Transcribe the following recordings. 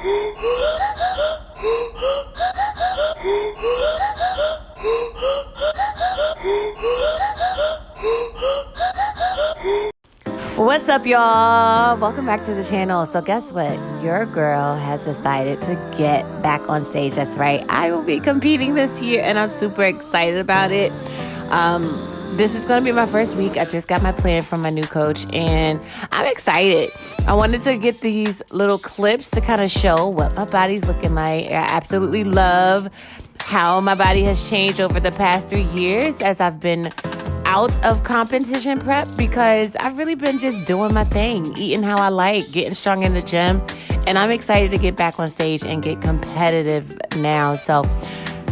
What's up, y'all? Welcome back to the channel. So guess what? Your girl has decided to get back on stage. That's right. I will be competing this year, and I'm super excited about it. This is going to be my first week. I just got my plan from my new coach, and I'm excited. I wanted to get these little clips to kind of show what my body's looking like. I absolutely love how my body has changed over the past 3 years as I've been out of competition prep, because I've really been just doing my thing, eating how I like, getting strong in the gym, and I'm excited to get back on stage and get competitive now. So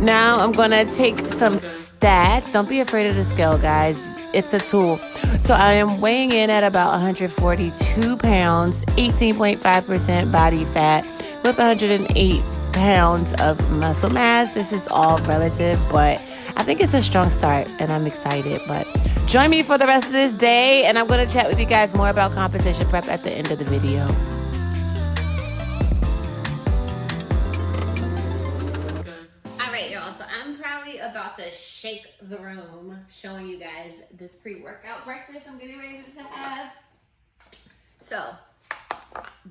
now I'm gonna take some stats. Don't be afraid of the scale, guys. It's a tool. So I am weighing in at about 142 pounds, 18.5% body fat, with 108 pounds of muscle mass. This is all relative, but I think it's a strong start, and I'm excited. But join me for the rest of this day, and I'm going to chat with you guys more about competition prep at the end of the video. All right, y'all. So I'm probably about to shake the room showing you guys this pre-workout breakfast I'm getting ready to have. So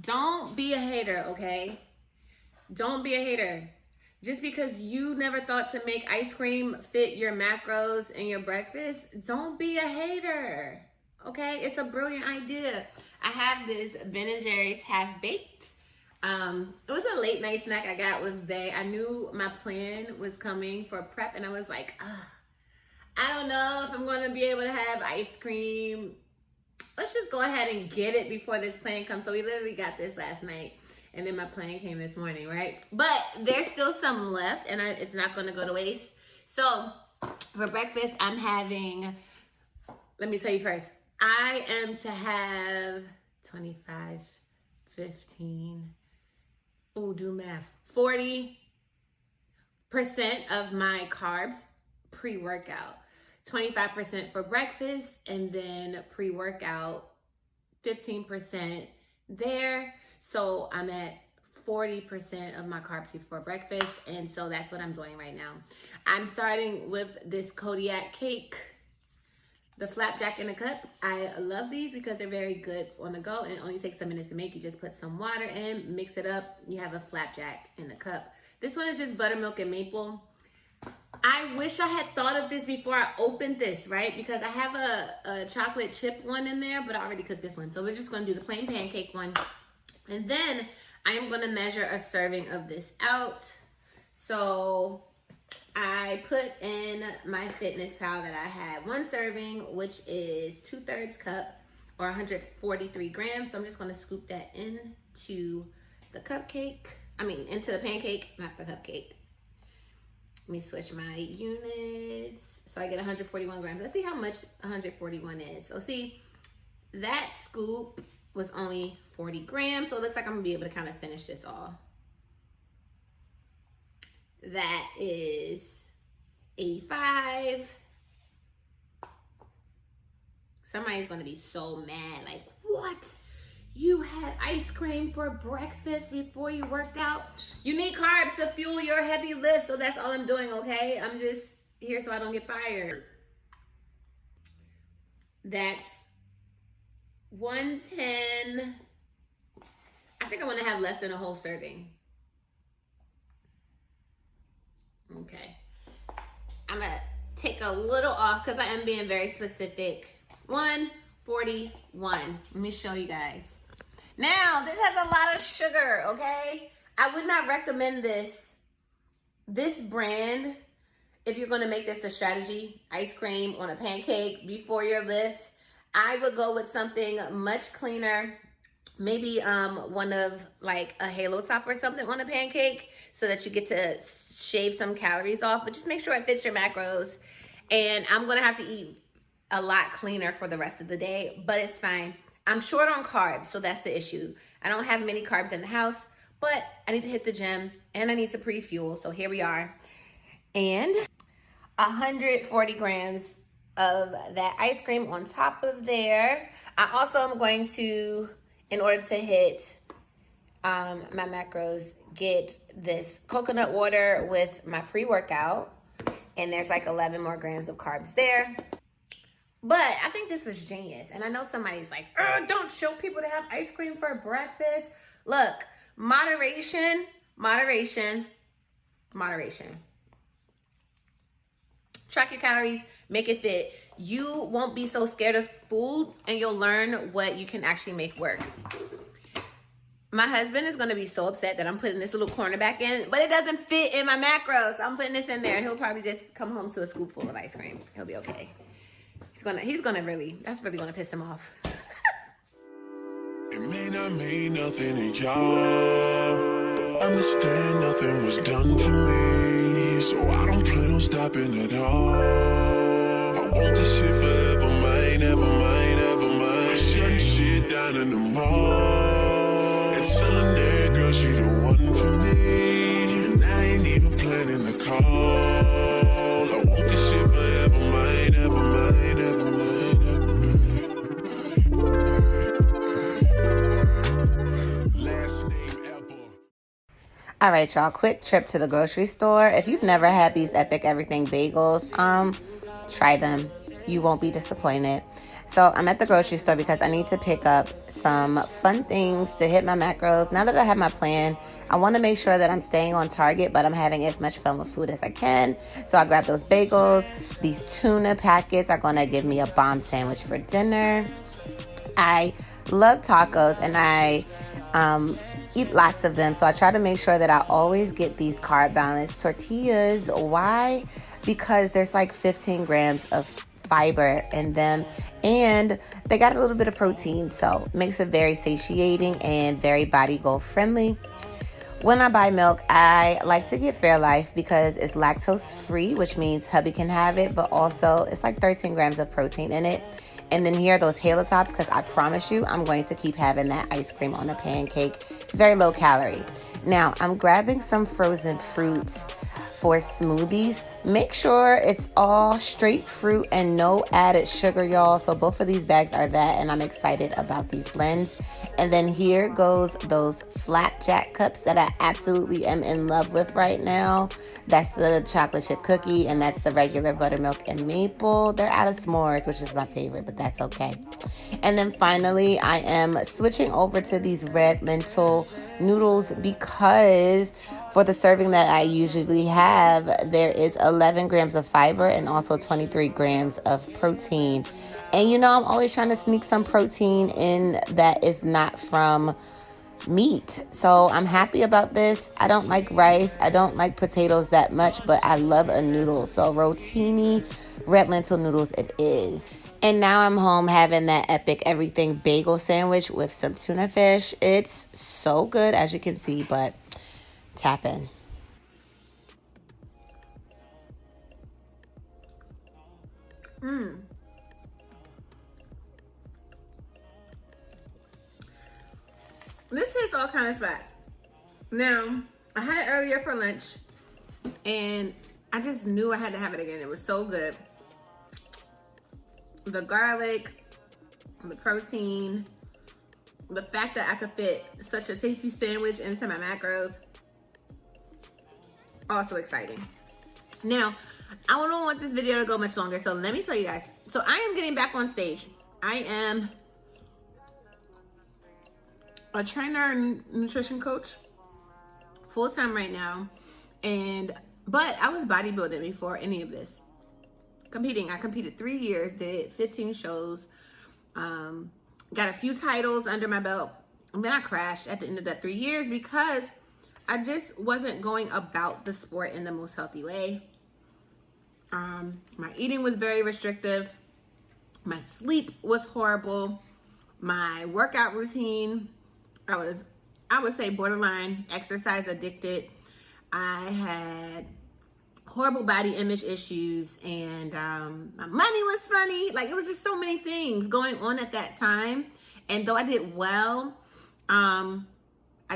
don't be a hater, okay? Don't be a hater. Just because you never thought to make ice cream fit your macros and your breakfast, don't be a hater, okay? It's a brilliant idea. I have this Ben & Jerry's half-baked. It was a late night snack I got with Bay. I knew my plan was coming for prep, and I was like, I don't know if I'm going to be able to have ice cream. Let's just go ahead and get it before this plan comes. So we literally got this last night. And then my plan came this morning, right? But there's still some left, and it's not going to go to waste. So for breakfast, I'm having, let me tell you first, I am to have 25, 15, do math, 40% of my carbs pre-workout. 25% for breakfast, and then pre-workout 15% there. So I'm at 40% of my carbs before breakfast, and so that's what I'm doing right now. I'm starting with this Kodiak cake, the flapjack in a cup. I love these because they're very good on the go, and it only takes 10 minutes to make. You just put some water in, mix it up, you have a flapjack in the cup. This one is just buttermilk and maple. I wish I had thought of this before I opened this, right? Because I have a chocolate chip one in there, but I already cooked this one. So we're just gonna do the plain pancake one. And then I am going to measure a serving of this out. So I put in my Fitness Pal that I had 1 serving, which is 2/3 cup or 143 grams. So I'm just going to scoop that into the cupcake. Into the pancake, not the cupcake. Let me switch my units. So I get 141 grams. Let's see how much 141 is. So see, that scoop was only 40 grams, so it looks like I'm gonna be able to kind of finish this all. That is 85. Somebody's gonna be so mad, like, what? You had ice cream for breakfast before you worked out? You need carbs to fuel your heavy lift, so that's all I'm doing, okay? I'm just here so I don't get fired. That's 110. I think I want to have less than a whole serving. Okay. I'm going to take a little off because I am being very specific. 141. Let me show you guys. Now, this has a lot of sugar, okay? I would not recommend this brand if you're going to make this a strategy, ice cream on a pancake before your lift. I would go with something much cleaner. Maybe one of like a Halo Top or something on a pancake so that you get to shave some calories off. But just make sure it fits your macros. And I'm going to have to eat a lot cleaner for the rest of the day, but it's fine. I'm short on carbs, so that's the issue. I don't have many carbs in the house, but I need to hit the gym and I need to pre-fuel. So here we are. And 140 grams of that ice cream on top of there. I also am going to, in order to hit my macros, get this coconut water with my pre-workout. And there's like 11 more grams of carbs there. But I think this was genius. And I know somebody's like, don't show people to have ice cream for breakfast. Look, moderation, moderation, moderation. Track your calories, make it fit. You won't be so scared of food, and you'll learn what you can actually make work. My husband is going to be so upset that I'm putting this little corner back in, but it doesn't fit in my macros. I'm putting this in there. He'll probably just come home to a scoop full of ice cream. He'll be okay. He's gonna really, that's really gonna piss him off. It may not mean nothing to y'all, but understand nothing was done for me, so I don't plan on stopping at all. I want this shit forever, mine, ever mine, ever mine. I'm shutting shit down in the mall, and telling that girl she the one for me, and I ain't even planning the call. I want this shit forever, mine, ever mine, ever mine, ever mine. Last name ever. All right, y'all, quick trip to the grocery store. If you've never had these Epic Everything bagels, try them. You won't be disappointed. So I'm at the grocery store because I need to pick up some fun things to hit my macros. Now that I have my plan, I want to make sure that I'm staying on target, but I'm having as much fun with food as I can. So I grabbed those bagels. These tuna packets are going to give me a bomb sandwich for dinner. I love tacos, and I eat lots of them. So I try to make sure that I always get these carb balanced tortillas. Why? Because there's like 15 grams of fiber in them, and they got a little bit of protein, so it makes it very satiating and very body goal friendly. When I buy milk, I like to get Fairlife because it's lactose free, which means hubby can have it, but also it's like 13 grams of protein in it. And then here are those Halo Tops, because I promise you I'm going to keep having that ice cream on a pancake. It's very low calorie. Now I'm grabbing some frozen fruits for smoothies. Make sure it's all straight fruit and no added sugar, y'all. So both of these bags are that, and I'm excited about these blends. And then here goes those flapjack cups that I absolutely am in love with right now. That's the chocolate chip cookie, and that's the regular buttermilk and maple. They're out of s'mores, which is my favorite, but that's okay. And then finally, I am switching over to these red lentil noodles because for the serving that I usually have, there is 11 grams of fiber and also 23 grams of protein. And you know, I'm always trying to sneak some protein in that is not from meat. So I'm happy about this. I don't like rice. I don't like potatoes that much, but I love a noodle. So rotini red lentil noodles it is. And now I'm home having that Epic Everything bagel sandwich with some tuna fish. It's so good, as you can see, but tap in. This hits all kind of spots. Now, I had it earlier for lunch, and I just knew I had to have it again. It was so good. The garlic, the protein, the fact that I could fit such a tasty sandwich into my macros, also exciting. Now, I don't want this video to go much longer, so let me tell you guys. So I am getting back on stage. I am a trainer and nutrition coach full-time right now, but I was bodybuilding before any of this. I competed 3 years, did 15 shows, got a few titles under my belt, and then I crashed at the end of that 3 years because I just wasn't going about the sport in the most healthy way. My eating was very restrictive. My sleep was horrible. My workout routine, I would say borderline exercise addicted. I had horrible body image issues, and my money was funny. Like, it was just so many things going on at that time. And though I did well, I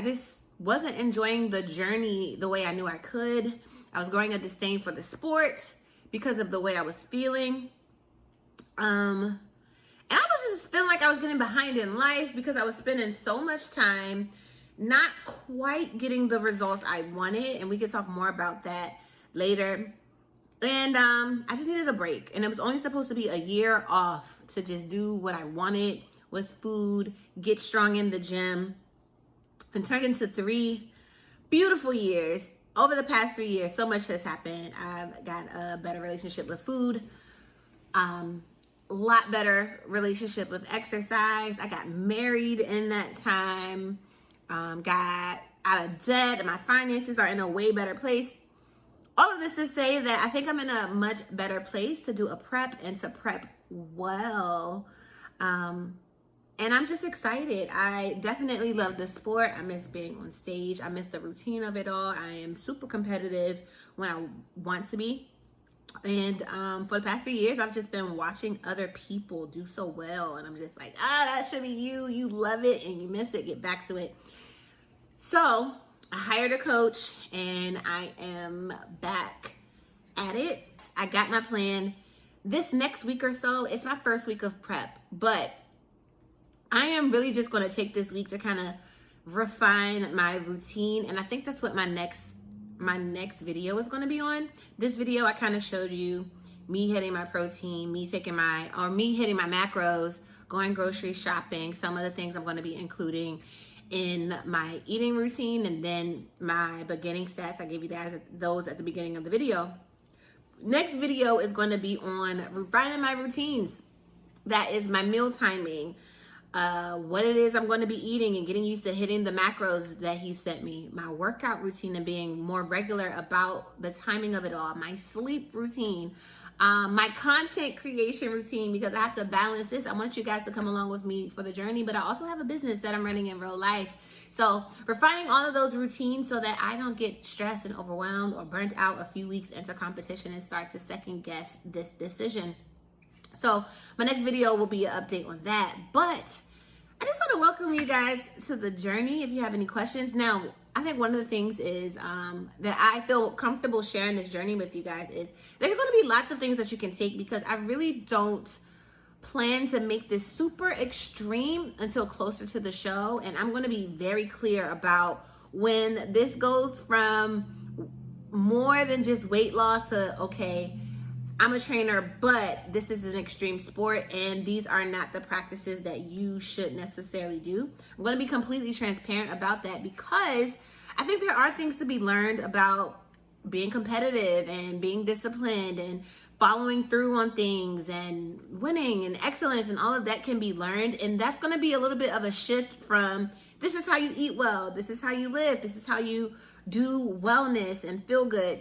just wasn't enjoying the journey the way I knew I could. I was growing a disdain for the sport because of the way I was feeling. And I was just feeling like I was getting behind in life because I was spending so much time not quite getting the results I wanted, and we can talk more about that later. And I just needed a break, and it was only supposed to be a year off to just do what I wanted with food, get strong in the gym, and turned into 3 beautiful years. Over the past 3 years, so much has happened. I've got a better relationship with food, a lot better relationship with exercise. I got married in that time, got out of debt, and my finances are in a way better place. All of this to say that I think I'm in a much better place to do a prep and to prep well. And I'm just excited. I definitely love the sport. I miss being on stage. I miss the routine of it all. I am super competitive when I want to be. And for the past 3 years, I've just been watching other people do so well. And I'm just like, that should be you. You love it and you miss it. Get back to it. So I hired a coach and I am back at it. I got my plan. This next week or so, it's my first week of prep, but I am really just going to take this week to kind of refine my routine. And I think that's what my next video is going to be on. This video, I kind of showed you me hitting my protein, me hitting my macros, going grocery shopping, some of the things I'm going to be including in my eating routine, and then my beginning stats. I gave you guys those at the beginning of the video. Next video is going to be on refining my routines. That is my meal timing, what it is I'm going to be eating, and getting used to hitting the macros that he sent me, my workout routine and being more regular about the timing of it all, my sleep routine, my content creation routine, because I have to balance this. I want you guys to come along with me for the journey, but I also have a business that I'm running in real life. So refining all of those routines so that I don't get stressed and overwhelmed or burnt out a few weeks into competition and start to second guess this decision. So my next video will be an update on that. But I just want to welcome you guys to the journey. If you have any questions. Now, I think one of the things is that I feel comfortable sharing this journey with you guys is there's going to be lots of things that you can take, because I really don't plan to make this super extreme until closer to the show. And I'm going to be very clear about when this goes from more than just weight loss to, okay, I'm a trainer, but this is an extreme sport and these are not the practices that you should necessarily do. I'm going to be completely transparent about that, because I think there are things to be learned about being competitive and being disciplined and following through on things and winning and excellence, and all of that can be learned. And that's going to be a little bit of a shift from this is how you eat well, this is how you live, this is how you do wellness and feel good.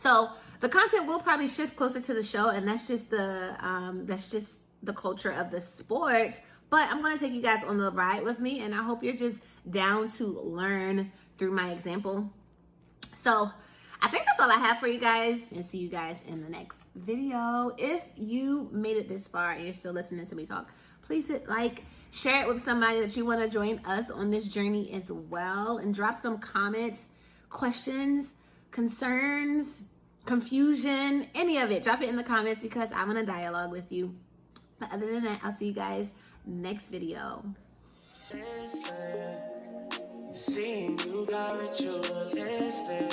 So the content will probably shift closer to the show, and that's just the culture of the sport. But I'm going to take you guys on the ride with me, and I hope you're just down to learn through my example. So I think that's all I have for you guys, and see you guys in the next video. If you made it this far and you're still listening to me talk, please hit like, share it with somebody that you want to join us on this journey as well, and drop some comments, questions, concerns, confusion, any of it. Drop it in the comments, because I want to dialogue with you. But other than that, I'll see you guys next video. Seeing you got ritualistic,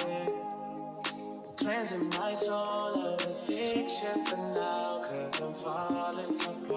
cleansing my soul of addiction for now, 'cause I'm falling apart.